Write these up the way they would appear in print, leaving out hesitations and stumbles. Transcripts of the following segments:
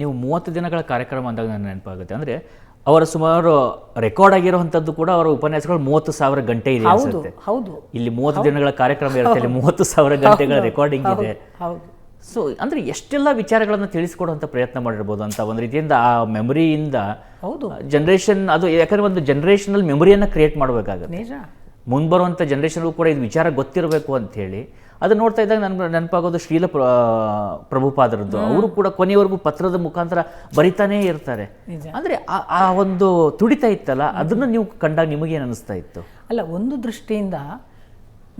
ನೀವು 30 ದಿನಗಳ ಕಾರ್ಯಕ್ರಮ ಅಂದಾಗ ನನಗೆ ನೆನಪಾಗುತ್ತೆ. ಅಂದರೆ ಅವರ ಸುಮಾರು ರೆಕಾರ್ಡ್ ಆಗಿರುವಂಥದ್ದು ಕೂಡ ಅವರ ಉಪನ್ಯಾಸಗಳು 30,000 ಗಂಟೆ ಇದೆ ಅನ್ಸುತ್ತೆ. ಹೌದು, ಇಲ್ಲಿ 30 ದಿನಗಳ ಕಾರ್ಯಕ್ರಮ ಇರುತ್ತೆ, ಇಲ್ಲಿ 30,000 ಗಂಟೆಗಳ ರೆಕಾರ್ಡಿಂಗ್ ಇದೆ. ಸೊ ಅಂದರೆ ಎಷ್ಟೆಲ್ಲ ವಿಚಾರಗಳನ್ನು ತಿಳಿಸ್ಕೊಡುವಂಥ ಪ್ರಯತ್ನ ಮಾಡಿರ್ಬೋದು ಅಂತ ಒಂದು ರೀತಿಯಿಂದ ಆ ಮೆಮೊರಿಯಿಂದ ಜನರೇಷನ್ ಅದು, ಯಾಕಂದರೆ ಒಂದು ಜನರೇಷನಲ್ ಮೆಮೊರಿಯನ್ನು ಕ್ರಿಯೇಟ್ ಮಾಡಬೇಕಾಗುತ್ತೆ. ಮುಂಬರುವಂಥ ಜನರೇಷನ್ಗೂ ಕೂಡ ಇದು ವಿಚಾರ ಗೊತ್ತಿರಬೇಕು ಅಂತ ಹೇಳಿ ಅದು ನೋಡ್ತಾ ಇದ್ದಾಗ ನನ್ಗೆ ನೆನಪಾಗೋದು ಶ್ರೀಲ ಪ್ರಭುಪಾದರದ್ದು. ಅವರು ಕೂಡ ಕೊನೆಯವರೆಗೂ ಪತ್ರದ ಮುಖಾಂತರ ಬರಿತಾನೇ ಇರ್ತಾರೆ. ಅಂದರೆ ಆ ಒಂದು ತುಡಿತ ಇತ್ತಲ್ಲ, ಅದನ್ನು ನೀವು ಕಂಡಾಗ ನಿಮಗೇನು ಅನಿಸ್ತಾ ಇತ್ತು? ಅಲ್ಲ, ಒಂದು ದೃಷ್ಟಿಯಿಂದ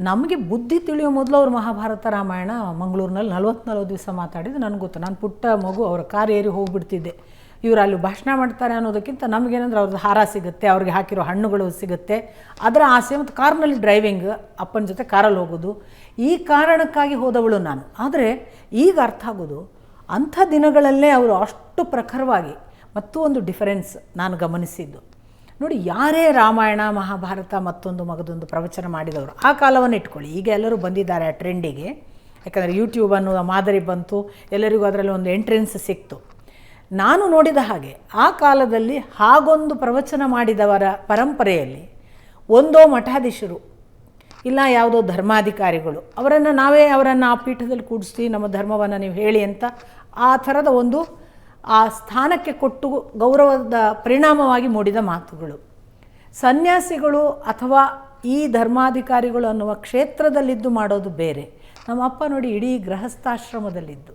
ನಮಗೆ ಬುದ್ಧಿ ತಿಳಿಯೋ ಮೊದಲು ಅವರು ಮಹಾಭಾರತ ರಾಮಾಯಣ ಮಂಗಳೂರಿನಲ್ಲಿ 40 ದಿವಸ ಮಾತಾಡಿದ್ದು ನನಗೆ ಗೊತ್ತು. ನಾನು ಪುಟ್ಟ ಮಗು, ಅವರ ಕಾರ್ ಏರಿ ಹೋಗಿಬಿಡ್ತಿದ್ದೆ. ಇವರು ಅಲ್ಲಿ ಭಾಷಣ ಮಾಡ್ತಾರೆ ಅನ್ನೋದಕ್ಕಿಂತ ನಮಗೇನಂದ್ರೆ ಅವ್ರದ್ದು ಹಾರ ಸಿಗುತ್ತೆ, ಅವ್ರಿಗೆ ಹಾಕಿರೋ ಹಣ್ಣುಗಳು ಸಿಗುತ್ತೆ, ಅದರ ಆಸೆ. ಮತ್ತು ಕಾರ್ನಲ್ಲಿ ಡ್ರೈವಿಂಗ್, ಅಪ್ಪನ ಜೊತೆ ಕಾರಲ್ಲಿ ಹೋಗೋದು, ಈ ಕಾರಣಕ್ಕಾಗಿ ಹೋದವಳು ನಾನು. ಆದರೆ ಈಗ ಅರ್ಥ ಆಗೋದು, ಅಂಥ ದಿನಗಳಲ್ಲೇ ಅವರು ಅಷ್ಟು ಪ್ರಖರವಾಗಿ. ಮತ್ತು ಒಂದು ಡಿಫರೆನ್ಸ್ ನಾನು ಗಮನಿಸಿದ್ದು ನೋಡಿ, ಯಾರೇ ರಾಮಾಯಣ ಮಹಾಭಾರತ ಮತ್ತೊಂದು ಮಗದೊಂದು ಪ್ರವಚನ ಮಾಡಿದವರು ಆ ಕಾಲವನ್ನು ಇಟ್ಕೊಳ್ಳಿ. ಈಗ ಎಲ್ಲರೂ ಬಂದಿದ್ದಾರೆ ಆ ಟ್ರೆಂಡಿಗೆ, ಯಾಕಂದರೆ ಯೂಟ್ಯೂಬ್ ಅನ್ನೋ ಮಾದರಿ ಬಂತು, ಎಲ್ಲರಿಗೂ ಅದರಲ್ಲಿ ಒಂದು ಎಂಟ್ರೆನ್ಸ್ ಸಿಕ್ತು. ನಾನು ನೋಡಿದ ಹಾಗೆ ಆ ಕಾಲದಲ್ಲಿ ಹಾಗೊಂದು ಪ್ರವಚನ ಮಾಡಿದವರ ಪರಂಪರೆಯಲ್ಲಿ ಒಂದೋ ಮಠಾಧೀಶರು ಇಲ್ಲ ಯಾವುದೋ ಧರ್ಮಾಧಿಕಾರಿಗಳು ಅವರನ್ನು ಆ ಪೀಠದಲ್ಲಿ ಕೂಡಿಸಿ ನಮ್ಮ ಧರ್ಮವನ್ನು ನೀವು ಹೇಳಿ ಅಂತ ಆ ಥರದ ಒಂದು ಆ ಸ್ಥಾನಕ್ಕೆ ಕೊಟ್ಟು ಗೌರವದ ಪರಿಣಾಮವಾಗಿ ಮೂಡಿದ ಮಾತುಗಳು. ಸನ್ಯಾಸಿಗಳು ಅಥವಾ ಈ ಧರ್ಮಾಧಿಕಾರಿಗಳು ಅನ್ನುವ ಕ್ಷೇತ್ರದಲ್ಲಿದ್ದು ಮಾಡೋದು ಬೇರೆ. ನಮ್ಮ ಅಪ್ಪ ನೋಡಿ, ಇಡೀ ಗೃಹಸ್ಥಾಶ್ರಮದಲ್ಲಿದ್ದು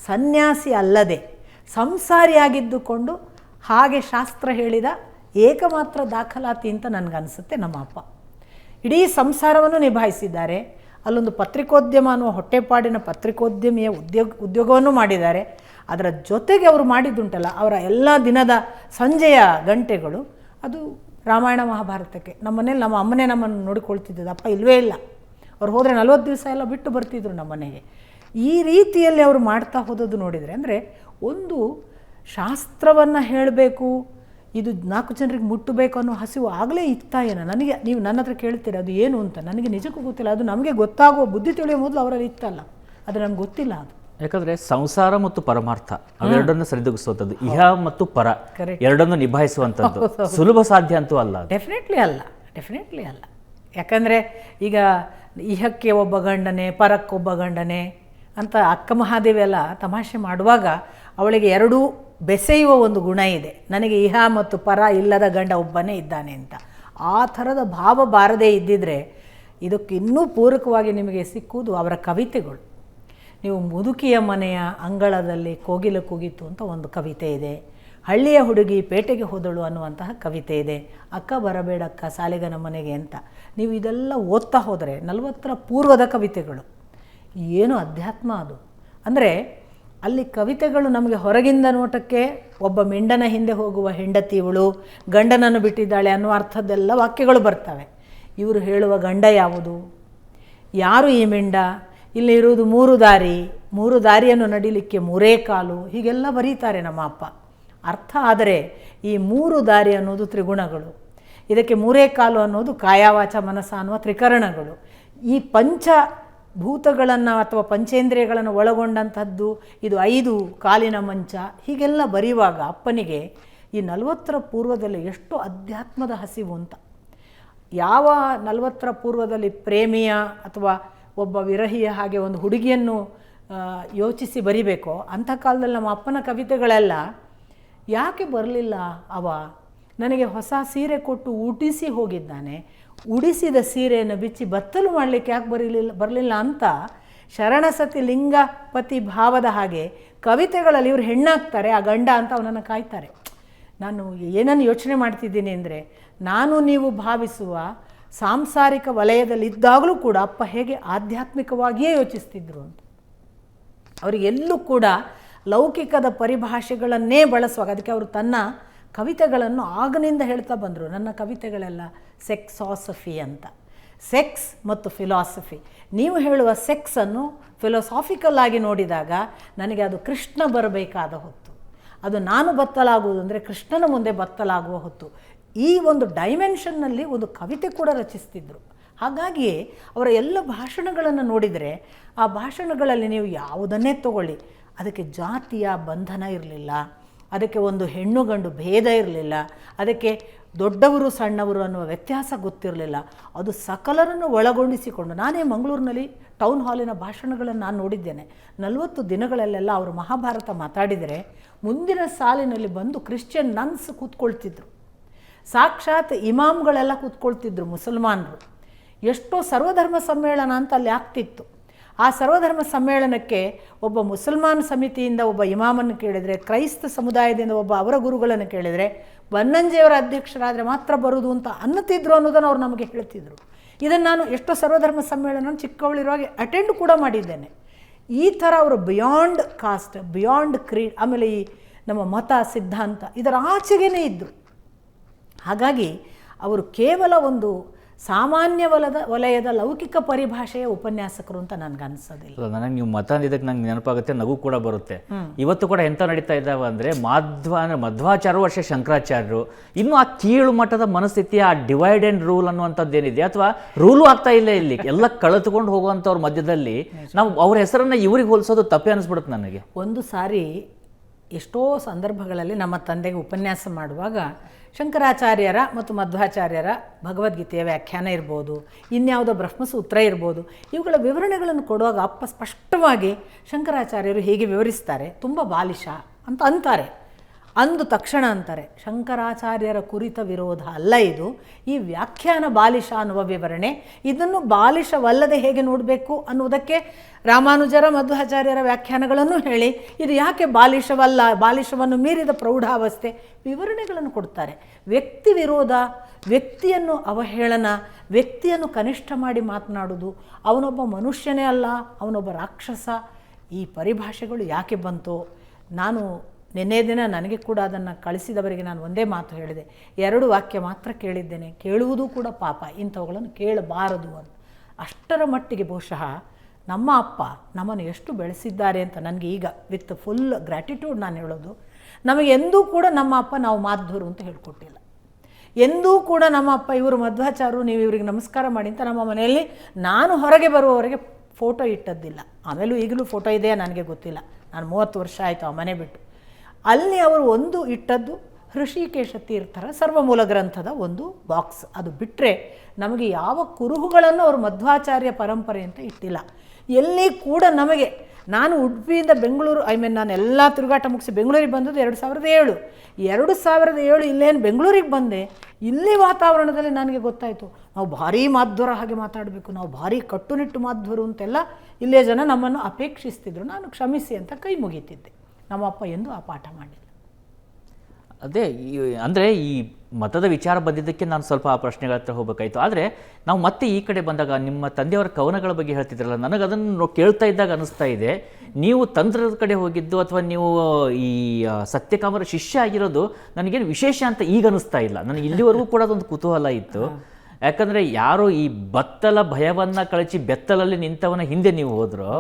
ಸನ್ಯಾಸಿ ಅಲ್ಲದೆ ಸಂಸಾರಿಯಾಗಿದ್ದುಕೊಂಡು ಹಾಗೆ ಶಾಸ್ತ್ರ ಹೇಳಿದ ಏಕಮಾತ್ರ ದಾಖಲಾತಿ ಅಂತ ನನಗನ್ಸುತ್ತೆ ನಮ್ಮ ಅಪ್ಪ. ಇಡೀ ಸಂಸಾರವನ್ನು ನಿಭಾಯಿಸಿದ್ದಾರೆ. ಅಲ್ಲೊಂದು ಪತ್ರಿಕೋದ್ಯಮ ಅನ್ನುವ ಹೊಟ್ಟೆಪಾಡಿನ ಪತ್ರಿಕೋದ್ಯಮಿಯ ಉದ್ಯೋಗವನ್ನು ಮಾಡಿದ್ದಾರೆ. ಅದರ ಜೊತೆಗೆ ಅವರು ಮಾಡಿದ್ದುಂಟಲ್ಲ, ಅವರ ಎಲ್ಲ ದಿನದ ಸಂಜೆಯ ಗಂಟೆಗಳು ಅದು ರಾಮಾಯಣ ಮಹಾಭಾರತಕ್ಕೆ. ನಮ್ಮ ಮನೇಲಿ ನಮ್ಮ ಅಮ್ಮನೇ ನಮ್ಮನ್ನು ನೋಡಿಕೊಳ್ತಿದ್ದದ್ದು, ಅಪ್ಪ ಇಲ್ಲವೇ ಇಲ್ಲ. ಅವ್ರು ಹೋದರೆ 40 ದಿವಸ ಎಲ್ಲ ಬಿಟ್ಟು ಬರ್ತಿದ್ರು ನಮ್ಮ ಮನೆಗೆ. ಈ ರೀತಿಯಲ್ಲಿ ಅವರು ಮಾಡ್ತಾ ಹೋದದ್ದು ನೋಡಿದರೆ, ಅಂದರೆ ಒಂದು ಶಾಸ್ತ್ರವನ್ನು ಹೇಳಬೇಕು, ಇದು 4 ಜನರಿಗೆ ಮುಟ್ಟಬೇಕು ಅನ್ನೋ ಹಸಿವು ಆಗಲೇ ಇತ್ತಾ ಏನೋ ನನಗೆ. ನೀವು ನನ್ನ ಹತ್ರ ಕೇಳ್ತೀರ ಅದು ಏನು ಅಂತ, ನನಗೆ ನಿಜಕ್ಕೂ ಗೊತ್ತಿಲ್ಲ. ಅದು ನಮಗೆ ಗೊತ್ತಾಗುವ ಬುದ್ಧಿ ತಿಳಿಯೋ ಮೊದಲು ಅವರಲ್ಲಿ ಇತ್ತಲ್ಲ, ಅದು ನಮ್ಗೆ ಗೊತ್ತಿಲ್ಲ. ಅದು ಯಾಕಂದರೆ ಸಂಸಾರ ಮತ್ತು ಪರಮಾರ್ಥ ಅವೆರಡನ್ನು ಸರಿದೂಗಿಸುವಂಥದ್ದು, ಇಹ ಮತ್ತು ಪರ ಎರಡನ್ನು ನಿಭಾಯಿಸುವಂಥದ್ದು ಸುಲಭ ಸಾಧ್ಯ ಅಂತೂ ಅಲ್ಲ. ಡೆಫಿನೆಟ್ಲಿ ಅಲ್ಲ. ಯಾಕಂದರೆ ಈಗ ಇಹಕ್ಕೆ ಒಬ್ಬ ಗಂಡನೇ ಪರಕ್ಕೊಬ್ಬ ಗಂಡನೇ ಅಂತ ಅಕ್ಕ ಮಹಾದೇವಿ ಎಲ್ಲ ತಮಾಷೆ ಮಾಡುವಾಗ ಅವಳಿಗೆ ಎರಡೂ ಬೆಸೆಯುವ ಒಂದು ಗುಣ ಇದೆ. ನನಗೆ ಇಹ ಮತ್ತು ಪರ ಇಲ್ಲದ ಗಂಡ ಒಬ್ಬನೇ ಇದ್ದಾನೆ ಅಂತ. ಆ ಥರದ ಭಾವ ಬಾರದೇ ಇದ್ದಿದ್ರೆ ಇದಕ್ಕೆ ಇನ್ನೂ ಪೂರಕವಾಗಿ ನಿಮಗೆ ಸಿಕ್ಕುವುದು ಅವರ ಕವಿತೆಗಳು. ನೀವು ಮುದುಕಿಯ ಮನೆಯ ಅಂಗಳದಲ್ಲಿ ಕೋಗಿಲೆ ಕೂಗಿತು ಅಂತ ಒಂದು ಕವಿತೆ ಇದೆ. ಹಳ್ಳಿಯ ಹುಡುಗಿ ಪೇಟೆಗೆ ಹೋದಳು ಅನ್ನುವಂತಹ ಕವಿತೆ ಇದೆ. ಅಕ್ಕ ಬರಬೇಡಕ್ಕ ಸಾಲಿಗನ ಮನೆಗೆ ಅಂತ. ನೀವು ಇದೆಲ್ಲ ಓದ್ತಾ ಹೋದರೆ 40ರ ಪೂರ್ವದ ಕವಿತೆಗಳು. ಏನು ಅಧ್ಯಾತ್ಮ ಅದು! ಅಂದರೆ ಅಲ್ಲಿ ಕವಿತೆಗಳು ನಮಗೆ ಹೊರಗಿಂದ ನೋಟಕ್ಕೆ ಒಬ್ಬ ಮಿಂಡನ ಹಿಂದೆ ಹೋಗುವ ಹೆಂಡತಿ ಇವಳು ಗಂಡನನ್ನು ಬಿಟ್ಟಿದ್ದಾಳೆ ಅನ್ನುವ ಅರ್ಥದ್ದೆಲ್ಲ ವಾಕ್ಯಗಳು ಬರ್ತವೆ. ಇವರು ಹೇಳುವ ಗಂಡ ಯಾವುದು, ಯಾರು ಈ ಮಿಂಡ, ಇಲ್ಲಿ ಇರುವುದು 3 ದಾರಿ, 3 ದಾರಿಯನ್ನು ನಡಿಲಿಕ್ಕೆ 3 ಕಾಲು, ಹೀಗೆಲ್ಲ ಬರೀತಾರೆ ನಮ್ಮ ಅಪ್ಪ. ಅರ್ಥ ಆದರೆ ಈ 3 ದಾರಿ ಅನ್ನೋದು ತ್ರಿಗುಣಗಳು, ಇದಕ್ಕೆ 3 ಕಾಲು ಅನ್ನೋದು ಕಾಯವಾಚ ಮನಸ ಅನ್ನುವ ತ್ರಿಕರಣಗಳು. ಈ ಭೂತಗಳನ್ನು ಅಥವಾ ಪಂಚೇಂದ್ರಿಯಗಳನ್ನು ಒಳಗೊಂಡಂಥದ್ದು ಇದು 5 ಕಾಲಿನ ಮಂಚ. ಹೀಗೆಲ್ಲ ಬರೆಯುವಾಗ ಅಪ್ಪನಿಗೆ ಈ 40ರ ಪೂರ್ವದಲ್ಲಿ ಎಷ್ಟು ಅಧ್ಯಾತ್ಮದ ಹಸಿವು ಅಂತ. ಯಾವ 40ರ ಪೂರ್ವದಲ್ಲಿ ಪ್ರೇಮಿಯ ಅಥವಾ ಒಬ್ಬ ವಿರಹಿಯ ಹಾಗೆ ಒಂದು ಹುಡುಗಿಯನ್ನು ಯೋಚಿಸಿ ಬರಿಬೇಕೋ ಅಂಥ ಕಾಲದಲ್ಲಿ ನಮ್ಮ ಅಪ್ಪನ ಕವಿತೆಗಳೆಲ್ಲ ಯಾಕೆ ಬರಲಿಲ್ಲ ಅವ, ನನಗೆ ಹೊಸ ಸೀರೆ ಕೊಟ್ಟು ಊಟಿಸಿ ಹೋಗಿದ್ದಾನೆ, ಉಡಿಸಿದ ಸೀರೆಯನ್ನು ಬಿಚ್ಚಿ ಬತ್ತಲು ಮಾಡಲಿಕ್ಕೆ ಯಾಕೆ ಬರಲಿಲ್ಲ ಅಂತ ಶರಣಸತಿ ಲಿಂಗಪತಿ ಭಾವದ ಹಾಗೆ ಕವಿತೆಗಳಲ್ಲಿ ಇವರು ಹೆಣ್ಣಾಗ್ತಾರೆ, ಆ ಗಂಡ ಅಂತ ಅವನನ್ನು ಕಾಯ್ತಾರೆ. ನಾನು ಏನನ್ನು ಯೋಚನೆ ಮಾಡ್ತಿದ್ದೀನಿ ಅಂದರೆ, ನಾನು ನೀವು ಭಾವಿಸುವ ಸಾಂಸಾರಿಕ ವಲಯದಲ್ಲಿದ್ದಾಗಲೂ ಕೂಡ ಅಪ್ಪ ಹೇಗೆ ಆಧ್ಯಾತ್ಮಿಕವಾಗಿಯೇ ಯೋಚಿಸ್ತಿದ್ರು ಅಂತ. ಅವರಿಗೆಲ್ಲೂ ಕೂಡ ಲೌಕಿಕದ ಪರಿಭಾಷೆಗಳನ್ನೇ ಬಳಸುವಾಗ, ಅದಕ್ಕೆ ಅವರು ತನ್ನ ಕವಿತೆಗಳನ್ನು ಆಗನಿಂದ ಹೇಳ್ತಾ ಬಂದರು. ನನ್ನ ಕವಿತೆಗಳೆಲ್ಲ ಸೆಕ್ಸಾಸಫಿ ಅಂತ. ಸೆಕ್ಸ್ ಮತ್ತು ಫಿಲಾಸಫಿ. ನೀವು ಹೇಳುವ ಸೆಕ್ಸನ್ನು ಫಿಲಾಸಾಫಿಕಲ್ ಆಗಿ ನೋಡಿದಾಗ ನನಗೆ ಅದು ಕೃಷ್ಣ ಬರಬೇಕಾದ ಹೊತ್ತು, ಅದು ನಾನು ಬತ್ತಲಾಗುವುದು ಅಂದರೆ ಕೃಷ್ಣನ ಮುಂದೆ ಬತ್ತಲಾಗುವ ಹೊತ್ತು. ಈ ಒಂದು ಡೈಮೆನ್ಷನ್ನಲ್ಲಿ ಒಂದು ಕವಿತೆ ಕೂಡ ರಚಿಸ್ತಿದ್ರು. ಹಾಗಾಗಿ ಅವರ ಎಲ್ಲ ಭಾಷಣಗಳನ್ನು ನೋಡಿದರೆ ಆ ಭಾಷಣಗಳಲ್ಲಿ ನೀವು ಯಾವುದನ್ನೇ ತಗೊಳ್ಳಿ, ಅದಕ್ಕೆ ಜಾತಿಯ ಬಂಧನ ಇರಲಿಲ್ಲ, ಅದಕ್ಕೆ ಒಂದು ಹೆಣ್ಣು ಗಂಡು ಭೇದ ಇರಲಿಲ್ಲ, ಅದಕ್ಕೆ ದೊಡ್ಡವರು ಸಣ್ಣವರು ಅನ್ನುವ ವ್ಯತ್ಯಾಸ ಗೊತ್ತಿರಲಿಲ್ಲ. ಅದು ಸಕಲರನ್ನು ಒಳಗೊಂಡಿಸಿಕೊಂಡು, ನಾನೇ ಮಂಗಳೂರಿನಲ್ಲಿ ಟೌನ್ ಹಾಲಿನ ಭಾಷಣಗಳನ್ನು ನಾನು ನೋಡಿದ್ದೇನೆ. 40 ದಿನಗಳಲ್ಲೆಲ್ಲ ಅವರು ಮಹಾಭಾರತ ಮಾತಾಡಿದರೆ ಮುಂದಿನ ಸಾಲಿನಲ್ಲಿ ಬಂದು ಕ್ರಿಶ್ಚಿಯನ್ ನನ್ಸ್ ಕೂತ್ಕೊಳ್ತಿದ್ರು, ಸಾಕ್ಷಾತ್ ಇಮಾಮ್ಗಳೆಲ್ಲ ಕೂತ್ಕೊಳ್ತಿದ್ರು ಮುಸಲ್ಮಾನರು. ಎಷ್ಟೋ ಸರ್ವಧರ್ಮ ಸಮ್ಮೇಳನ ಅಂತ ಅಲ್ಲಿ ಆಗ್ತಿತ್ತು. ಆ ಸರ್ವಧರ್ಮ ಸಮ್ಮೇಳನಕ್ಕೆ ಒಬ್ಬ ಮುಸಲ್ಮಾನ್ ಸಮಿತಿಯಿಂದ ಒಬ್ಬ ಇಮಾಮನ್ನು ಕೇಳಿದರೆ, ಕ್ರೈಸ್ತ ಸಮುದಾಯದಿಂದ ಒಬ್ಬ ಅವರ ಗುರುಗಳನ್ನು ಕೇಳಿದರೆ ಬನ್ನಂಜಿಯವರ ಅಧ್ಯಕ್ಷರಾದರೆ ಮಾತ್ರ ಬರುವುದು ಅಂತ ಅನ್ನುತ್ತಿದ್ರು ಅನ್ನೋದನ್ನು ಅವ್ರು ನಮಗೆ ಹೇಳ್ತಿದ್ರು. ಇದನ್ನು ನಾನು ಎಷ್ಟೋ ಸರ್ವಧರ್ಮ ಸಮ್ಮೇಳನ ಚಿಕ್ಕವಳಿರುವಾಗ ಅಟೆಂಡ್ ಕೂಡ ಮಾಡಿದ್ದೇನೆ. ಈ ಥರ ಅವರು ಬಿಯಾಂಡ್ ಕಾಸ್ಟ್, ಬಿಯಾಂಡ್ ಕ್ರೀಡ್, ಆಮೇಲೆ ಈ ನಮ್ಮ ಮತ ಸಿದ್ಧಾಂತ ಇದರ ಆಚೆಗೇ ಇದ್ದರು. ಹಾಗಾಗಿ ಅವರು ಕೇವಲ ಒಂದು ಸಾಮಾನ್ಯ ವಲಯದ ಲೌಕಿಕ ಪರಿಭಾಷೆಯ ಉಪನ್ಯಾಸಕರು ಅಂತ ನನಗನ್ಸೋದಿಲ್ಲ. ನನಗೆ ನೀವು ಮತ ಅಂದಿದ್ದಕ್ಕೆ ನಂಗೆ ನೆನಪಾಗುತ್ತೆ, ನಗು ಕೂಡ ಬರುತ್ತೆ. ಇವತ್ತು ಕೂಡ ಎಂತ ನಡೀತಾ ಇದ್ದಾವೆ ಅಂದರೆ ಮಧ್ವಾಚಾರ್ಯರು ವರ್ಷ ಶಂಕರಾಚಾರ್ಯರು, ಇನ್ನು ಆ ಕೀಳು ಮಟ್ಟದ ಮನಸ್ಥಿತಿ, ಆ ಡಿವೈಡ್ ಆ್ಯಂಡ್ ರೂಲ್ ಅನ್ನುವಂಥದ್ದೇನಿದೆ, ಅಥವಾ ರೂಲು ಆಗ್ತಾ ಇಲ್ಲ, ಇಲ್ಲಿ ಎಲ್ಲ ಕಳೆದುಕೊಂಡು ಹೋಗುವಂಥವ್ರ ಮಧ್ಯದಲ್ಲಿ ನಾವು ಅವ್ರ ಹೆಸರನ್ನು ಇವ್ರಿಗೆ ಹೋಲಿಸೋದು ತಪ್ಪೇ ಅನಿಸ್ಬಿಡುತ್ತೆ ನನಗೆ. ಒಂದು ಸಾರಿ ಎಷ್ಟೋ ಸಂದರ್ಭಗಳಲ್ಲಿ ನಮ್ಮ ತಂದೆಗೆ ಉಪನ್ಯಾಸ ಮಾಡುವಾಗ ಶಂಕರಾಚಾರ್ಯರ ಮತ್ತು ಮಧ್ವಾಚಾರ್ಯರ ಭಗವದ್ಗೀತೆಯ ವ್ಯಾಖ್ಯಾನ ಇರ್ಬೋದು, ಇನ್ಯಾವುದೋ ಬ್ರಹ್ಮಸೂತ್ರ ಇರ್ಬೋದು, ಇವುಗಳ ವಿವರಣೆಗಳನ್ನು ಕೊಡುವಾಗ ಅಪ್ಪ ಸ್ಪಷ್ಟವಾಗಿ ಶಂಕರಾಚಾರ್ಯರು ಹೀಗೆ ವಿವರಿಸ್ತಾರೆ, ತುಂಬ ಬಾಲಿಶ ಅಂತ ಅಂತಾರೆ. ಅಂದು ತಕ್ಷಣ ಅಂತಾರೆ, ಶಂಕರಾಚಾರ್ಯರ ಕುರಿತ ವಿರೋಧ ಅಲ್ಲ ಇದು, ಈ ವ್ಯಾಖ್ಯಾನ ಬಾಲಿಶ ಅನ್ನುವ ವಿವರಣೆ, ಇದನ್ನು ಬಾಲಿಶವಲ್ಲದೆ ಹೇಗೆ ನೋಡಬೇಕು ಅನ್ನುವುದಕ್ಕೆ ರಾಮಾನುಜರ ಮಧ್ವಾಚಾರ್ಯರ ವ್ಯಾಖ್ಯಾನಗಳನ್ನು ಹೇಳಿ ಇದು ಯಾಕೆ ಬಾಲಿಶವಲ್ಲ, ಬಾಲಿಶವನ್ನು ಮೀರಿದ ಪ್ರೌಢಾವಸ್ಥೆ ವಿವರಣೆಗಳನ್ನು ಕೊಡ್ತಾರೆ. ವ್ಯಕ್ತಿ ವಿರೋಧ, ವ್ಯಕ್ತಿಯನ್ನು ಅವಹೇಳನ, ವ್ಯಕ್ತಿಯನ್ನು ಕನಿಷ್ಠ ಮಾಡಿ ಮಾತನಾಡುವುದು, ಅವನೊಬ್ಬ ಮನುಷ್ಯನೇ ಅಲ್ಲ ಅವನೊಬ್ಬ ರಾಕ್ಷಸ, ಈ ಪರಿಭಾಷೆಗಳು ಯಾಕೆ ಬಂತೋ. ನಾನು ನಿನ್ನೆ ದಿನ ನನಗೆ ಕೂಡ ಅದನ್ನು ಕಳಿಸಿದವರಿಗೆ ನಾನು ಒಂದೇ ಮಾತು ಹೇಳಿದೆ, 2 ವಾಕ್ಯ ಮಾತ್ರ ಕೇಳಿದ್ದೇನೆ, ಕೇಳುವುದೂ ಕೂಡ ಪಾಪ, ಇಂಥವುಗಳನ್ನು ಕೇಳಬಾರದು ಅಂತ. ಅಷ್ಟರ ಮಟ್ಟಿಗೆ ಬಹುಶಃ ನಮ್ಮ ಅಪ್ಪ ನಮ್ಮನ್ನು ಎಷ್ಟು ಬೆಳೆಸಿದ್ದಾರೆ ಅಂತ ನನಗೆ ಈಗ ವಿತ್ ಫುಲ್ ಗ್ರ್ಯಾಟಿಟ್ಯೂಡ್ ನಾನು ಹೇಳೋದು. ನಮಗೆ ಎಂದೂ ಕೂಡ ನಮ್ಮ ಅಪ್ಪ ನಾವು ಮಾಧ್ವರು ಅಂತ ಹೇಳ್ಕೊಟ್ಟಿಲ್ಲ. ಎಂದೂ ಕೂಡ ನಮ್ಮ ಅಪ್ಪ ಇವರು ಮಧ್ವಾಚಾರ್ಯರು, ನೀವು ಇವರಿಗೆ ನಮಸ್ಕಾರ ಮಾಡಿ ಅಂತ ನಮ್ಮ ಮನೆಯಲ್ಲಿ ನಾನು ಹೊರಗೆ ಬರುವವರೆಗೆ ಫೋಟೋ ಇಟ್ಟದ್ದಿಲ್ಲ. ಆಮೇಲೂ ಈಗಲೂ ಫೋಟೋ ಇದೆಯಾ ನನಗೆ ಗೊತ್ತಿಲ್ಲ, ನಾನು 30 ವರ್ಷ ಆಯಿತು ಆ ಮನೆ ಬಿಟ್ಟು. ಅಲ್ಲಿ ಅವರು ಒಂದು ಇಟ್ಟದ್ದು ಹೃಷಿಕೇಶ ತೀರ್ಥರ ಸರ್ವಮೂಲ ಗ್ರಂಥದ ಒಂದು ಬಾಕ್ಸ್, ಅದು ಬಿಟ್ಟರೆ ನಮಗೆ ಯಾವ ಕುರುಹುಗಳನ್ನು ಅವರು ಮಧ್ವಾಚಾರ್ಯ ಪರಂಪರೆ ಅಂತ ಇಟ್ಟಿಲ್ಲ. ಎಲ್ಲಿ ಕೂಡ ನಮಗೆ, ನಾನು ಉಡುಪಿಯಿಂದ ಬೆಂಗಳೂರು, ನಾನು ಎಲ್ಲ ತಿರುಗಾಟ ಮುಗಿಸಿ ಬೆಂಗಳೂರಿಗೆ ಬಂದದ್ದು 2007. 2007 ಇಲ್ಲೇನು ಬೆಂಗಳೂರಿಗೆ ಬಂದೆ, ಇಲ್ಲಿ ವಾತಾವರಣದಲ್ಲಿ ನನಗೆ ಗೊತ್ತಾಯಿತು ನಾವು ಭಾರೀ ಮಾಧ್ವರ ಹಾಗೆ ಮಾತಾಡಬೇಕು, ನಾವು ಭಾರೀ ಕಟ್ಟುನಿಟ್ಟು ಮಾಧ್ವರು ಅಂತೆಲ್ಲ ಇಲ್ಲೇ ಜನ ನಮ್ಮನ್ನು ಅಪೇಕ್ಷಿಸ್ತಿದ್ರು. ನಾನು ಕ್ಷಮಿಸಿ ಅಂತ ಕೈ ಮುಗಿತಿದ್ದೆ. ನಮ್ಮ ಅಪ್ಪ ಎಂದೂ ಆ ಪಾಠ ಮಾಡಿಲ್ಲ. ಅದೇ ಅಂದರೆ ಈ ಮತದ ವಿಚಾರ ಬಂದಿದ್ದಕ್ಕೆ ನಾನು ಸ್ವಲ್ಪ ಆ ಪ್ರಶ್ನೆಗಳ ಹತ್ರ ಹೋಗಬೇಕಾಯಿತು. ಆದರೆ ನಾವು ಮತ್ತೆ ಈ ಕಡೆ ಬಂದಾಗ ನಿಮ್ಮ ತಂದೆಯವರ ಕವನಗಳ ಬಗ್ಗೆ ಹೇಳ್ತಿದ್ರಲ್ಲ, ನನಗೆ ಅದನ್ನು ಕೇಳ್ತಾ ಇದ್ದಾಗ ಅನ್ನಿಸ್ತಾ ಇದೆ, ನೀವು ತಂತ್ರದ ಕಡೆ ಹೋಗಿದ್ದು ಅಥವಾ ನೀವು ಈ ಸತ್ಯಕಾಮರ ಶಿಷ್ಯ ಆಗಿರೋದು ನನಗೇನು ವಿಶೇಷ ಅಂತ ಈಗ ಅನ್ನಿಸ್ತಾ ಇಲ್ಲ. ನನಗೆ ಇಲ್ಲಿವರೆಗೂ ಕೂಡ ಅದೊಂದು ಕುತೂಹಲ ಇತ್ತು. ಯಾಕಂದರೆ ಯಾರೋ ಈ ಬತ್ತಲ ಭಯವನ್ನು ಕಳಚಿ ಬೆತ್ತಲಲ್ಲಿ ನಿಂತವನ ಹಿಂದೆ ನೀವು ಹೋದ್ರು,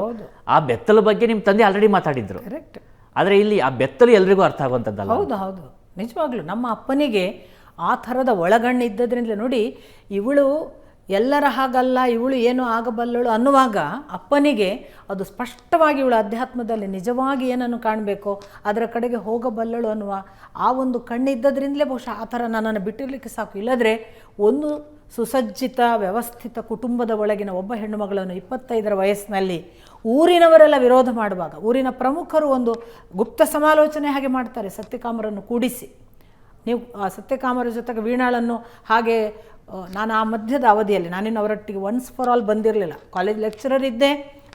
ಆ ಬೆತ್ತಲ ಬಗ್ಗೆ ನಿಮ್ಮ ತಂದೆ ಆಲ್ರೆಡಿ ಮಾತಾಡಿದ್ರು. ಕರೆಕ್ಟ್. ಆದರೆ ಇಲ್ಲಿ ಆ ಬೆತ್ತಲು ಎಲ್ರಿಗೂ ಅರ್ಥ ಆಗುವಂಥದ್ದಲ್ಲ. ಹೌದು ಹೌದು, ನಿಜವಾಗ್ಲೂ ನಮ್ಮ ಅಪ್ಪನಿಗೆ ಆ ಥರದ ಒಳಗಣ್ಣು ಇದ್ದದ್ರಿಂದ ನೋಡಿ, ಇವಳು ಎಲ್ಲರ ಹಾಗಲ್ಲ, ಇವಳು ಏನು ಆಗಬಲ್ಲಳು ಅನ್ನುವಾಗ ಅಪ್ಪನಿಗೆ ಅದು ಸ್ಪಷ್ಟವಾಗಿ ಇವಳು ಅಧ್ಯಾತ್ಮದಲ್ಲಿ ನಿಜವಾಗಿ ಏನನ್ನು ಕಾಣಬೇಕೋ ಅದರ ಕಡೆಗೆ ಹೋಗಬಲ್ಲಳು ಅನ್ನುವ ಆ ಒಂದು ಕಣ್ಣಿದ್ದದ್ರಿಂದಲೇ ಬಹುಶಃ ಆ ಥರ ನನ್ನನ್ನು ಬಿಟ್ಟಿರಲಿಕ್ಕೆ ಸಾಕು. ಇಲ್ಲದ್ರೆ ಒಂದು ಸುಸಜ್ಜಿತ ವ್ಯವಸ್ಥಿತ ಕುಟುಂಬದ ಒಳಗಿನ ಒಬ್ಬ ಹೆಣ್ಣುಮಗಳನ್ನು 25ರ ವಯಸ್ಸಿನಲ್ಲಿ ಊರಿನವರೆಲ್ಲ ವಿರೋಧ ಮಾಡುವಾಗ, ಊರಿನ ಪ್ರಮುಖರು ಒಂದು ಗುಪ್ತ ಸಮಾಲೋಚನೆ ಹಾಗೆ ಮಾಡ್ತಾರೆ ಸತ್ಯಕಾಮರನ್ನು ಕೂಡಿಸಿ. ನೀವು ಸತ್ಯಕಾಮರ ಜೊತೆಗೆ ವೀಣಾಳನ್ನು ಹಾಗೆ, ನಾನು ಆ ಮಧ್ಯದ ಅವಧಿಯಲ್ಲಿ ನಾನಿನ್ನು ಅವರೊಟ್ಟಿಗೆ ಒನ್ಸ್ ಫಾರ್ ಆಲ್ ಬಂದಿರಲಿಲ್ಲ. ಕಾಲೇಜ್ ಲೆಕ್ಚರರ್ ಇದ್ದೆ,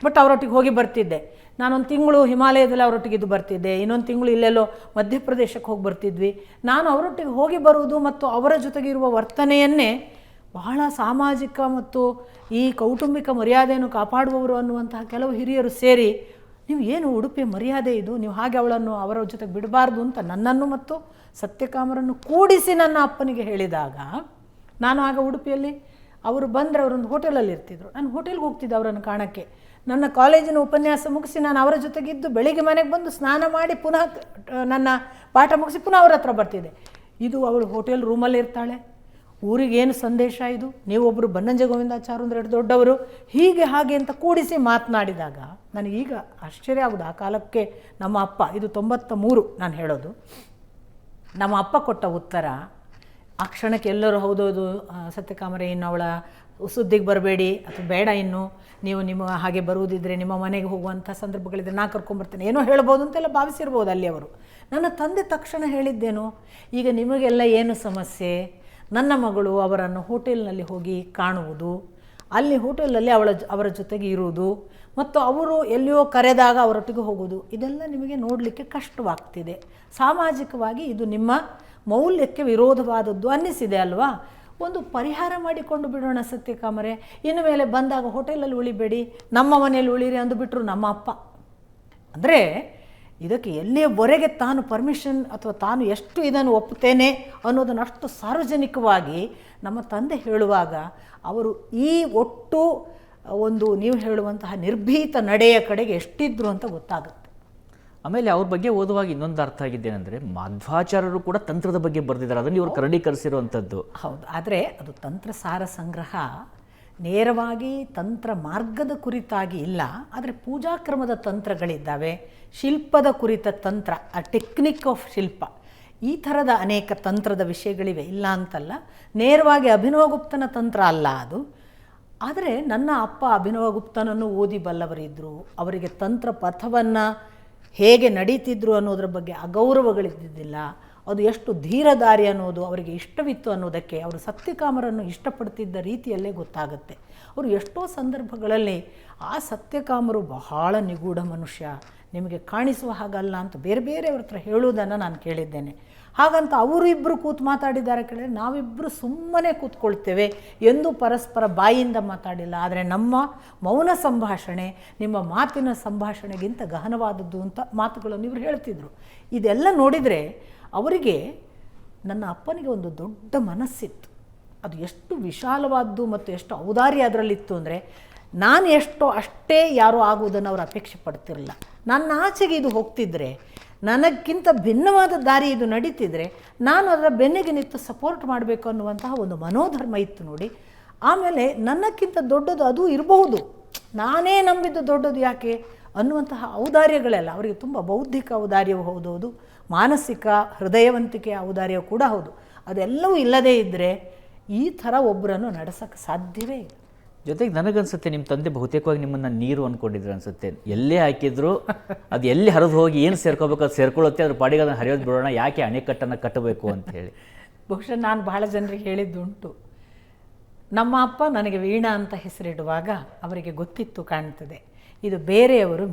ಬಟ್ ಅವರೊಟ್ಟಿಗೆ ಹೋಗಿ ಬರ್ತಿದ್ದೆ. ನಾನೊಂದು ತಿಂಗಳು ಹಿಮಾಲಯದಲ್ಲಿ ಅವರೊಟ್ಟಿಗೆ ಇದು ಬರ್ತಿದ್ದೆ, ಇನ್ನೊಂದು ತಿಂಗಳು ಇಲ್ಲೆಲ್ಲೋ ಮಧ್ಯಪ್ರದೇಶಕ್ಕೆ ಹೋಗಿ ಬರ್ತಿದ್ವಿ. ನಾನು ಅವರೊಟ್ಟಿಗೆ ಹೋಗಿ ಬರುವುದು ಮತ್ತು ಅವರ ಜೊತೆಗಿರುವ ವರ್ತನೆಯನ್ನೇ ಬಹಳ ಸಾಮಾಜಿಕ ಮತ್ತು ಈ ಕೌಟುಂಬಿಕ ಮರ್ಯಾದೆಯನ್ನು ಕಾಪಾಡುವವರು ಅನ್ನುವಂತಹ ಕೆಲವು ಹಿರಿಯರು ಸೇರಿ, ನೀವು ಏನು ಉಡುಪಿಯ ಮರ್ಯಾದೆ ಇದು, ನೀವು ಹಾಗೆ ಅವಳನ್ನು ಅವರ ಜೊತೆಗೆ ಬಿಡಬಾರ್ದು ಅಂತ ನನ್ನನ್ನು ಮತ್ತು ಸತ್ಯಕಾಮರನ್ನು ಕೂಡಿಸಿ ನನ್ನ ಅಪ್ಪನಿಗೆ ಹೇಳಿದಾಗ, ನಾನು ಆಗ ಉಡುಪಿಯಲ್ಲಿ ಅವರು ಬಂದರೆ ಅವರೊಂದು ಹೋಟೆಲಲ್ಲಿ ಇರ್ತಿದ್ರು, ನಾನು ಹೋಟೆಲ್ಗೆ ಹೋಗ್ತಿದ್ದೆ ಅವರನ್ನು ಕಾಣೋಕ್ಕೆ. ನನ್ನ ಕಾಲೇಜಿನ ಉಪನ್ಯಾಸ ಮುಗಿಸಿ ನಾನು ಅವರ ಜೊತೆಗಿದ್ದು ಬೆಳಿಗ್ಗೆ ಮನೆಗೆ ಬಂದು ಸ್ನಾನ ಮಾಡಿ ಪುನಃ ನನ್ನ ಪಾಠ ಮುಗಿಸಿ ಪುನಃ ಅವ್ರ ಹತ್ರ ಬರ್ತಿದ್ದೆ. ಇದು ಅವಳು ಹೋಟೆಲ್ ರೂಮಲ್ಲಿ ಇರ್ತಾಳೆ, ಊರಿಗೇನು ಸಂದೇಶ ಇದು, ನೀವೊಬ್ಬರು ಬನ್ನಂಜೆ ಗೋವಿಂದಾಚಾರ್ಯ ಅಂದ್ರೆ ದೊಡ್ಡವರು, ಹೀಗೆ ಹಾಗೆ ಅಂತ ಕೂಡಿಸಿ ಮಾತನಾಡಿದಾಗ ನನಗೀಗ ಆಶ್ಚರ್ಯ ಆಗೋದು. ಆ ಕಾಲಕ್ಕೆ ನಮ್ಮ ಅಪ್ಪ, ಇದು 93 ನಾನು ಹೇಳೋದು, ನಮ್ಮ ಅಪ್ಪ ಕೊಟ್ಟ ಉತ್ತರ ಆ ಕ್ಷಣಕ್ಕೆ ಎಲ್ಲರೂ ಹೌದೌದು ಸತ್ಯಕಾಮರೇ ಇನ್ನು ಅವಳ ಸುದ್ದಿಗೆ ಬರಬೇಡಿ, ಅಥವಾ ಬೇಡ ಇನ್ನು ನೀವು ನಿಮ್ಮ ಹಾಗೆ ಬರುವುದಿದ್ದರೆ ನಿಮ್ಮ ಮನೆಗೆ ಹೋಗುವಂಥ ಸಂದರ್ಭಗಳಿದ್ರೆ ನಾ ಕರ್ಕೊಂಬರ್ತೇನೆ ಏನೋ ಹೇಳ್ಬೋದು ಅಂತೆಲ್ಲ ಭಾವಿಸಿರ್ಬೋದು ಅಲ್ಲಿ ಅವರು. ನನ್ನ ತಂದೆ ತಕ್ಷಣ ಹೇಳಿದ್ದೇನು, ಈಗ ನಿಮಗೆಲ್ಲ ಏನು ಸಮಸ್ಯೆ, ನನ್ನ ಮಗಳು ಅವರನ್ನು ಹೋಟೆಲ್ನಲ್ಲಿ ಹೋಗಿ ಕಾಣುವುದು, ಅಲ್ಲಿ ಹೋಟೆಲಲ್ಲಿ ಅವರ ಜೊತೆಗೆ ಇರುವುದು, ಮತ್ತು ಅವರು ಎಲ್ಲಿಯೋ ಕರೆದಾಗ ಅವರೊಟ್ಟಿಗೆ ಹೋಗೋದು, ಇದೆಲ್ಲ ನಿಮಗೆ ನೋಡಲಿಕ್ಕೆ ಕಷ್ಟವಾಗ್ತಿದೆ. ಸಾಮಾಜಿಕವಾಗಿ ಇದು ನಿಮ್ಮ ಮೌಲ್ಯಕ್ಕೆ ವಿರೋಧವಾದದ್ದು ಅನ್ನಿಸಿದೆ ಅಲ್ವಾ, ಒಂದು ಪರಿಹಾರ ಮಾಡಿಕೊಂಡು ಬಿಡೋಣ ಸತ್ಯಕಾಮರೇ, ಇನ್ನು ಮೇಲೆ ಬಂದಾಗ ಹೋಟೆಲಲ್ಲಿ ಉಳಿಬೇಡಿ, ನಮ್ಮ ಮನೆಯಲ್ಲಿ ಉಳಿರಿ ಅಂದುಬಿಟ್ರು ನಮ್ಮ ಅಪ್ಪ. ಅಂದರೆ ಇದಕ್ಕೆ ಎಲ್ಲಿಯವರೆಗೆ ತಾನು ಪರ್ಮಿಷನ್ ಅಥವಾ ತಾನು ಎಷ್ಟು ಇದನ್ನು ಒಪ್ಪುತ್ತೇನೆ ಅನ್ನೋದನ್ನು ಅಷ್ಟು ಸಾರ್ವಜನಿಕವಾಗಿ ನಮ್ಮ ತಂದೆ ಹೇಳುವಾಗ ಅವರು ಈ ಒಟ್ಟು ಒಂದು ನೀವು ಹೇಳುವಂತಹ ನಿರ್ಭೀತ ನಡೆಯ ಕಡೆಗೆ ಎಷ್ಟಿದ್ರು ಅಂತ ಗೊತ್ತಾಗುತ್ತೆ. ಆಮೇಲೆ ಅವ್ರ ಬಗ್ಗೆ ಓದುವಾಗ ಇನ್ನೊಂದು ಅರ್ಥ ಆಗಿದ್ದೇನೆಂದರೆ ಮಾಧ್ವಾಚಾರ್ಯರು ಕೂಡ ತಂತ್ರದ ಬಗ್ಗೆ ಬರೆದಿದ್ದಾರೆ, ಅದನ್ನು ಇವರು ಕರಡೀಕರಿಸಿರುವಂಥದ್ದು. ಹೌದು, ಆದರೆ ಅದು ತಂತ್ರ ಸಾರ ಸಂಗ್ರಹ ನೇರವಾಗಿ ತಂತ್ರ ಮಾರ್ಗದ ಕುರಿತಾಗಿ ಇಲ್ಲ, ಆದರೆ ಪೂಜಾಕ್ರಮದ ತಂತ್ರಗಳಿದ್ದಾವೆ, ಶಿಲ್ಪದ ಕುರಿತ ತಂತ್ರ, ಆ ಟೆಕ್ನಿಕ್ ಆಫ್ ಶಿಲ್ಪ, ಈ ಥರದ ಅನೇಕ ತಂತ್ರದ ವಿಷಯಗಳಿವೆ, ಇಲ್ಲ ಅಂತಲ್ಲ. ನೇರವಾಗಿ ಅಭಿನವಗುಪ್ತನ ತಂತ್ರ ಅಲ್ಲ ಅದು. ಆದರೆ ನನ್ನ ಅಪ್ಪ ಅಭಿನವಗುಪ್ತನನ್ನು ಓದಿ ಬಲ್ಲವರಿದ್ದರು, ಅವರಿಗೆ ತಂತ್ರ ಪಥವನ್ನು ಹೇಗೆ ನಡೀತಿದ್ರು ಅನ್ನೋದ್ರ ಬಗ್ಗೆ ಅಗೌರವಗಳಿದ್ದಿದ್ದಿಲ್ಲ, ಅದು ಎಷ್ಟು ಧೀರದಾರಿ ಅನ್ನೋದು ಅವರಿಗೆ ಇಷ್ಟವಿತ್ತು ಅನ್ನೋದಕ್ಕೆ ಅವರು ಸತ್ಯಕಾಮರನ್ನು ಇಷ್ಟಪಡ್ತಿದ್ದ ರೀತಿಯಲ್ಲೇ ಗೊತ್ತಾಗುತ್ತೆ. ಅವರು ಎಷ್ಟೋ ಸಂದರ್ಭಗಳಲ್ಲಿ ಆ ಸತ್ಯಕಾಮರು ಬಹಳ ನಿಗೂಢ ಮನುಷ್ಯ, ನಿಮಗೆ ಕಾಣಿಸುವ ಹಾಗಲ್ಲ ಅಂತ ಬೇರೆ ಬೇರೆಯವ್ರ ಹತ್ರ ಹೇಳುವುದನ್ನು ನಾನು ಕೇಳಿದ್ದೇನೆ. ಹಾಗಂತ ಅವರು ಇಬ್ಬರು ಕೂತು ಮಾತಾಡಿದ್ದಾರೆ ಕೇಳಿದ್ರೆ ನಾವಿಬ್ಬರು ಸುಮ್ಮನೆ ಕೂತ್ಕೊಳ್ತೇವೆ ಎಂದು ಪರಸ್ಪರ ಬಾಯಿಂದ ಮಾತಾಡಿಲ್ಲ. ಆದರೆ ನಮ್ಮ ಮೌನ ಸಂಭಾಷಣೆ ನಿಮ್ಮ ಮಾತಿನ ಸಂಭಾಷಣೆಗಿಂತ ಗಹನವಾದದ್ದು ಅಂತ ಮಾತುಗಳನ್ನು ಇವರು ಹೇಳ್ತಿದ್ರು. ಇದೆಲ್ಲ ನೋಡಿದರೆ ಅವರಿಗೆ, ನನ್ನ ಅಪ್ಪನಿಗೆ ಒಂದು ದೊಡ್ಡ ಮನಸ್ಸಿತ್ತು, ಅದು ಎಷ್ಟು ವಿಶಾಲವಾದ್ದು ಮತ್ತು ಎಷ್ಟು ಔದಾರ್ಯ ಅದರಲ್ಲಿತ್ತು ಅಂದರೆ, ನಾನು ಎಷ್ಟೋ ಅಷ್ಟೇ ಯಾರೂ ಆಗುವುದನ್ನು ಅವರು ಅಪೇಕ್ಷೆ ಪಡ್ತಿರಲಿಲ್ಲ. ನನ್ನ ಆಚೆಗೆ ಇದು ಹೋಗ್ತಿದ್ರೆ, ನನಗಿಂತ ಭಿನ್ನವಾದ ದಾರಿ ಇದು ನಡೀತಿದ್ರೆ ನಾನು ಅದರ ಬೆನ್ನಿಗೆ ನಿಂತು ಸಪೋರ್ಟ್ ಮಾಡಬೇಕು ಅನ್ನುವಂತಹ ಒಂದು ಮನೋಧರ್ಮ ಇತ್ತು ನೋಡಿ. ಆಮೇಲೆ ನನ್ನಕ್ಕಿಂತ ದೊಡ್ಡದು ಅದು ಇರಬಹುದು, ನಾನೇ ನಂಬಿದ್ದು ದೊಡ್ಡದು ಯಾಕೆ ಅನ್ನುವಂತಹ ಔದಾರ್ಯಗಳೆಲ್ಲ ಅವರಿಗೆ ತುಂಬ ಬೌದ್ಧಿಕ ಔದಾರ್ಯವೂ ಹೌದು, ಮಾನಸಿಕ ಹೃದಯವಂತಿಕೆಯ ಔದಾರ್ಯ ಕೂಡ ಹೌದು. ಅದೆಲ್ಲವೂ ಇಲ್ಲದೇ ಇದ್ದರೆ ಈ ಥರ ಒಬ್ಬರನ್ನು ನಡೆಸೋಕ್ಕೆ ಸಾಧ್ಯವೇ ಇಲ್ಲ. ಜೊತೆಗೆ ನನಗನ್ಸುತ್ತೆ ನಿಮ್ಮ ತಂದೆ ಬಹುತೇಕವಾಗಿ ನಿಮ್ಮನ್ನು ನೀರು ಅಂದ್ಕೊಂಡಿದ್ರು ಅನಿಸುತ್ತೆ. ಎಲ್ಲೇ ಹಾಕಿದ್ರು ಅದು ಎಲ್ಲಿ ಹರಿದು ಹೋಗಿ ಏನು ಸೇರ್ಕೋಬೇಕು ಅದು ಸೇರ್ಕೊಳ್ಳುತ್ತೆ, ಅದ್ರ ಪಾಡಿಗೆ ಅದನ್ನು ಹರಿಯೋದು ಬಿಡೋಣ, ಯಾಕೆ ಅಣೆಕಟ್ಟನ್ನು ಕಟ್ಟಬೇಕು ಅಂತ ಹೇಳಿ. ಬಹುಶಃ ನಾನು ಬಹಳ ಜನರಿಗೆ ಹೇಳಿದ್ದುಂಟು, ನಮ್ಮ ಅಪ್ಪ ನನಗೆ ವೀಣಾ ಅಂತ ಹೆಸರಿಡುವಾಗ ಅವರಿಗೆ ಗೊತ್ತಿತ್ತು ಕಾಣ್ತದೆ, ಇದು ಬೇರೆಯವರು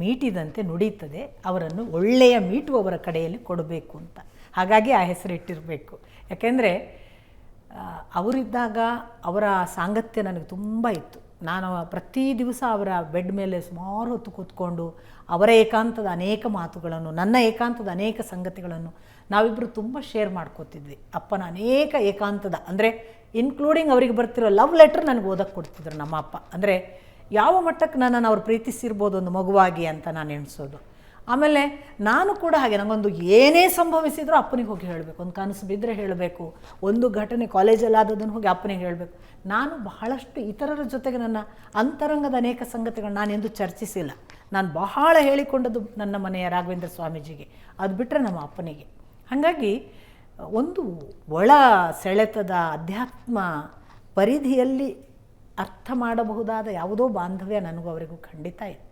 ಮೀಟಿದಂತೆ ನುಡಿಯುತ್ತದೆ, ಅವರನ್ನು ಒಳ್ಳೆಯ ಮೀಟುವವರ ಕಡೆಯಲ್ಲಿ ಕೊಡಬೇಕು ಅಂತ. ಹಾಗಾಗಿ ಆ ಹೆಸರಿಟ್ಟಿರಬೇಕು. ಯಾಕೆಂದರೆ ಅವರಿದ್ದಾಗ ಅವರ ಸಾಂಗತ್ಯ ನನಗೆ ತುಂಬ ಇತ್ತು. ನಾನು ಪ್ರತಿ ದಿವಸ ಅವರ ಬೆಡ್ ಮೇಲೆ ಸುಮಾರು ಹೊತ್ತು ಕೂತ್ಕೊಂಡು ಅವರ ಏಕಾಂತದ ಅನೇಕ ಮಾತುಗಳನ್ನು, ನನ್ನ ಏಕಾಂತದ ಅನೇಕ ಸಂಗತಿಗಳನ್ನು ನಾವಿಬ್ಬರು ತುಂಬ ಶೇರ್ ಮಾಡ್ಕೋತಿದ್ವಿ. ಅಪ್ಪನ ಅನೇಕ ಏಕಾಂತದ ಅಂದರೆ ಇನ್ಕ್ಲೂಡಿಂಗ್ ಅವರಿಗೆ ಬರ್ತಿರೋ ಲವ್ ಲೆಟರ್ ನನಗೆ ಓದಕ್ಕೆ ಕೊಡ್ತಿದ್ರು ನಮ್ಮ ಅಪ್ಪ. ಅಂದರೆ ಯಾವ ಮಟ್ಟಕ್ಕೆ ನನ್ನನ್ನು ಅವ್ರು ಪ್ರೀತಿಸಿರ್ಬೋದು ಒಂದು ಮಗುವಾಗಿ ಅಂತ ನಾನು ಎಣಿಸೋದು. ಆಮೇಲೆ ನಾನು ಕೂಡ ಹಾಗೆ, ನನಗೊಂದು ಏನೇ ಸಂಭವಿಸಿದರೂ ಅಪ್ಪನಿಗೆ ಹೋಗಿ ಹೇಳಬೇಕು, ಒಂದು ಕನಸು ಬಿದ್ದರೆ ಹೇಳಬೇಕು, ಒಂದು ಘಟನೆ ಕಾಲೇಜಲ್ಲಿ ಆದದನ್ನು ಹೋಗಿ ಅಪ್ಪನಿಗೆ ಹೇಳಬೇಕು. ನಾನು ಬಹಳಷ್ಟು ಇತರರ ಜೊತೆಗೆ ನನ್ನ ಅಂತರಂಗದ ಅನೇಕ ಸಂಗತಿಗಳು ನಾನೆಂದು ಚರ್ಚಿಸಿಲ್ಲ. ನಾನು ಬಹಳ ಹೇಳಿಕೊಂಡದ್ದು ನನ್ನ ಮನೆಯ ರಾಘವೇಂದ್ರ ಸ್ವಾಮೀಜಿಗೆ, ಅದು ಬಿಟ್ಟರೆ ನಮ್ಮ ಅಪ್ಪನಿಗೆ. ಹಾಗಾಗಿ ಒಂದು ಒಳ ಸೆಳೆತದ ಅಧ್ಯಾತ್ಮ ಪರಿಧಿಯಲ್ಲಿ ಅರ್ಥ ಮಾಡಬಹುದಾದ ಯಾವುದೋ ಬಾಂಧವ್ಯ ನನಗೂ ಅವರಿಗೂ ಖಂಡಿತ ಇತ್ತು.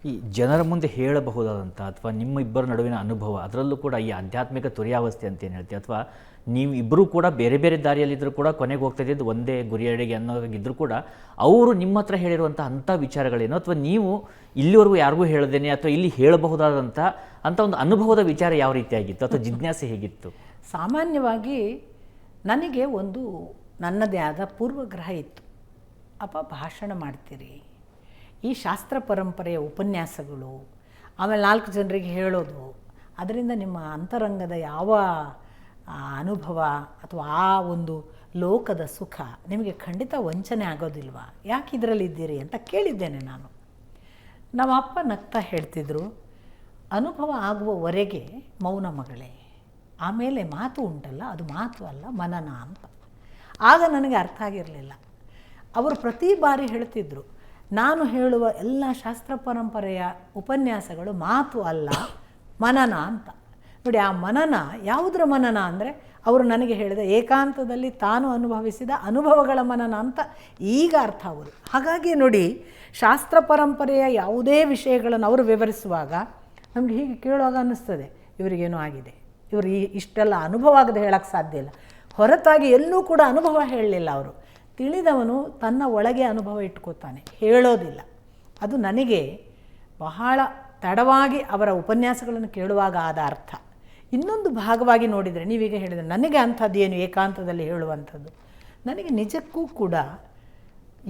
ಈ ಜನರ ಮುಂದೆ ಹೇಳಬಹುದಾದಂಥ ಅಥವಾ ನಿಮ್ಮ ಇಬ್ಬರ ನಡುವಿನ ಅನುಭವ, ಅದರಲ್ಲೂ ಕೂಡ ಈ ಆಧ್ಯಾತ್ಮಿಕ ತುರ್ಯಾವಸ್ಥೆ ಅಂತ ಏನು ಹೇಳ್ತೀವಿ, ಅಥವಾ ನೀವು ಇಬ್ಬರೂ ಕೂಡ ಬೇರೆ ಬೇರೆ ದಾರಿಯಲ್ಲಿದ್ದರೂ ಕೂಡ ಕೊನೆಗೆ ಹೋಗ್ತಾ ಇದ್ದು ಒಂದೇ ಗುರಿಯಡೆಗೆ ಅನ್ನೋಗಿದ್ದರೂ ಕೂಡ ಅವರು ನಿಮ್ಮ ಹತ್ರ ಹೇಳಿರುವಂಥ ಅಂಥ ವಿಚಾರಗಳೇನು, ಅಥವಾ ನೀವು ಇಲ್ಲಿವರೆಗೂ ಯಾರಿಗೂ ಹೇಳದೇನೆ ಅಥವಾ ಇಲ್ಲಿ ಹೇಳಬಹುದಾದಂಥ ಅಂಥ ಒಂದು ಅನುಭವದ ವಿಚಾರ ಯಾವ ರೀತಿಯಾಗಿತ್ತು ಅಥವಾ ಜಿಜ್ಞಾಸೆ ಹೇಗಿತ್ತು? ಸಾಮಾನ್ಯವಾಗಿ ನನಗೆ ಒಂದು ನನ್ನದೇ ಆದ ಪೂರ್ವಗ್ರಹ ಇತ್ತು. ಅಪ್ಪ ಭಾಷಣ ಮಾಡ್ತೀರಿ, ಈ ಶಾಸ್ತ್ರ ಪರಂಪರೆಯ ಉಪನ್ಯಾಸಗಳು, ಆಮೇಲೆ 4 ಜನರಿಗೆ ಹೇಳೋದು, ಅದರಿಂದ ನಿಮ್ಮ ಅಂತರಂಗದ ಯಾವ ಅನುಭವ ಅಥವಾ ಆ ಒಂದು ಲೋಕದ ಸುಖ ನಿಮಗೆ ಖಂಡಿತ ವಂಚನೆ ಆಗೋದಿಲ್ವಾ, ಯಾಕೆ ಇದರಲ್ಲಿದ್ದೀರಿ ಅಂತ ಕೇಳಿದ್ದೇನೆ ನಾನು. ನಮ್ಮ ಅಪ್ಪ ನಗ್ತಾ ಹೇಳ್ತಿದ್ರು, ಅನುಭವ ಆಗುವವರೆಗೆ ಮೌನ ಮಗಳೇ, ಆಮೇಲೆ ಮಾತು ಉಂಟಲ್ಲ ಅದು ಮಾತು ಅಲ್ಲ ಮನನ ಅಂತ. ಆಗ ನನಗೆ ಅರ್ಥ ಆಗಿರಲಿಲ್ಲ. ಅವರು ಪ್ರತಿ ಬಾರಿ ಹೇಳ್ತಿದ್ರು, ನಾನು ಹೇಳುವ ಎಲ್ಲ ಶಾಸ್ತ್ರ ಪರಂಪರೆಯ ಉಪನ್ಯಾಸಗಳು ಮಾತು ಅಲ್ಲ, ಮನನ ಅಂತ. ನೋಡಿ, ಆ ಮನನ ಯಾವುದರ ಮನನ ಅಂದರೆ ಅವರು ನನಗೆ ಹೇಳಿದ ಏಕಾಂತದಲ್ಲಿ ತಾನು ಅನುಭವಿಸಿದ ಅನುಭವಗಳ ಮನನ ಅಂತ ಈಗ ಅರ್ಥ ಆಗೋದು. ಹಾಗಾಗಿ ನೋಡಿ, ಶಾಸ್ತ್ರ ಪರಂಪರೆಯ ಯಾವುದೇ ವಿಷಯಗಳನ್ನು ಅವರು ವಿವರಿಸುವಾಗ ನಮಗೆ ಹೀಗೆ ಕೇಳುವಾಗ ಅನ್ನಿಸ್ತದೆ, ಇವರಿಗೇನೋ ಆಗಿದೆ, ಇವರು ಇಷ್ಟೆಲ್ಲ ಅನುಭವ ಆಗದೆ ಹೇಳೋಕ್ಕೆ ಸಾಧ್ಯ ಇಲ್ಲ. ಹೊರತಾಗಿ ಎಲ್ಲೂ ಕೂಡ ಅನುಭವ ಹೇಳಲಿಲ್ಲ ಅವರು. ತಿಳಿದವನು ತನ್ನ ಒಳಗೆ ಅನುಭವ ಇಟ್ಕೋತಾನೆ, ಹೇಳೋದಿಲ್ಲ. ಅದು ನನಗೆ ಬಹಳ ತಡವಾಗಿ ಅವರ ಉಪನ್ಯಾಸಗಳನ್ನು ಕೇಳುವಾಗ ಆದ ಅರ್ಥ. ಇನ್ನೊಂದು ಭಾಗವಾಗಿ ನೋಡಿದರೆ, ನೀವೀಗ ಹೇಳಿದರೆ ನನಗೆ ಅಂಥದ್ದು ಏನು ಏಕಾಂತದಲ್ಲಿ ಹೇಳುವಂಥದ್ದು, ನನಗೆ ನಿಜಕ್ಕೂ ಕೂಡ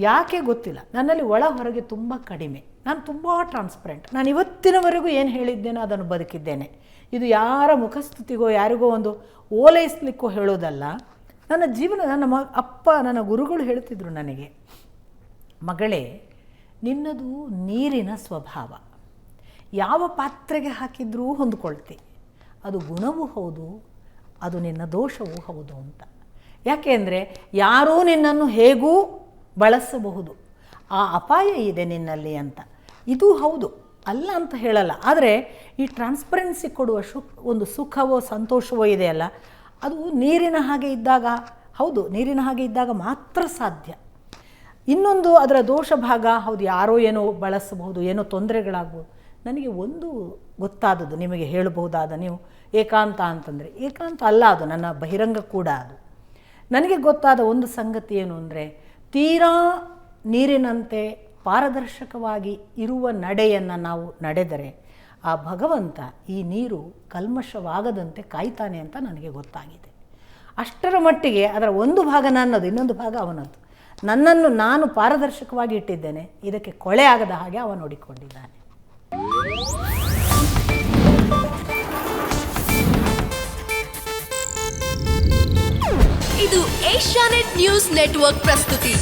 ಯಾಕೆ ಗೊತ್ತಿಲ್ಲ, ನನ್ನಲ್ಲಿ ಒಳ ಹೊರಗೆ ತುಂಬ ಕಡಿಮೆ. ನಾನು ತುಂಬ ಟ್ರಾನ್ಸ್ಪರೆಂಟ್. ನಾನು ಇವತ್ತಿನವರೆಗೂ ಏನು ಹೇಳಿದ್ದೇನೋ ಅದನ್ನು ಬದುಕಿದ್ದೇನೆ. ಇದು ಯಾರ ಮುಖಸ್ತುತಿಗೋ ಯಾರಿಗೋ ಒಂದು ಓಲೈಸಲಿಕ್ಕೋ ಹೇಳೋದಲ್ಲ. ನನ್ನ ಜೀವನ, ನನ್ನ ಗುರುಗಳು ಹೇಳ್ತಿದ್ರು ನನಗೆ, ಮಗಳೇ, ನಿನ್ನದು ನೀರಿನ ಸ್ವಭಾವ, ಯಾವ ಪಾತ್ರೆಗೆ ಹಾಕಿದ್ರೂ ಹೊಂದ್ಕೊಳ್ತಿ. ಅದು ಗುಣವೂ ಹೌದು, ಅದು ನಿನ್ನ ದೋಷವೂ ಹೌದು ಅಂತ. ಯಾಕೆ ಅಂದರೆ ಯಾರೂ ನಿನ್ನನ್ನು ಹೇಗೂ ಬಳಸಬಹುದು, ಆ ಅಪಾಯ ಇದೆ ನಿನ್ನಲ್ಲಿ ಅಂತ. ಇದು ಹೌದು, ಅಲ್ಲ ಅಂತ ಹೇಳಲ್ಲ. ಆದರೆ ಈ ಟ್ರಾನ್ಸ್ಪರೆನ್ಸಿ ಕೊಡುವ ಒಂದು ಸುಖವೋ ಸಂತೋಷವೋ ಇದೆಯಲ್ಲ, ಅದು ನೀರಿನ ಹಾಗೆ ಇದ್ದಾಗ, ಹೌದು ನೀರಿನ ಹಾಗೆ ಇದ್ದಾಗ ಮಾತ್ರ ಸಾಧ್ಯ. ಇನ್ನೊಂದು ಅದರ ದೋಷ ಭಾಗ, ಹೌದು ಯಾರೋ ಏನೋ ಬಳಸಬಹುದು, ಏನೋ ತೊಂದರೆಗಳಾಗ್ಬೋದು. ನನಗೆ ಒಂದು ಗೊತ್ತಾದದ್ದು ನಿಮಗೆ ಹೇಳಬಹುದಾದ, ನೀವು ಏಕಾಂತ ಅಂತಂದರೆ ಏಕಾಂತ ಅಲ್ಲ, ಅದು ನನ್ನ ಬಹಿರಂಗ ಕೂಡ. ಅದು ನನಗೆ ಗೊತ್ತಾದ ಒಂದು ಸಂಗತಿ ಏನು ಅಂದರೆ, ತೀರಾ ನೀರಿನಂತೆ ಪಾರದರ್ಶಕವಾಗಿ ಇರುವ ನಡೆಯನ್ನು ನಾವು ನಡೆದರೆ ಆ ಭಗವಂತ ಈ ನೀರು ಕಲ್ಮಶವಾಗದಂತೆ ಕಾಯ್ತಾನೆ ಅಂತ ನನಗೆ ಗೊತ್ತಾಗಿದೆ. ಅಷ್ಟರ ಮಟ್ಟಿಗೆ ಅದರ ಒಂದು ಭಾಗ ನನ್ನದು, ಇನ್ನೊಂದು ಭಾಗ ಅವನದ್ದು. ನನ್ನನ್ನು ನಾನು ಪಾರದರ್ಶಕವಾಗಿ ಇಟ್ಟಿದ್ದೇನೆ, ಇದಕ್ಕೆ ಕೊಳೆ ಆಗದ ಹಾಗೆ ಅವ ನೋಡಿಕೊಂಡಿದ್ದಾನೆ. ಇದು ಏಷ್ಯಾನೆಟ್ ನ್ಯೂಸ್ ನೆಟ್ವರ್ಕ್ ಪ್ರಸ್ತುತಿ.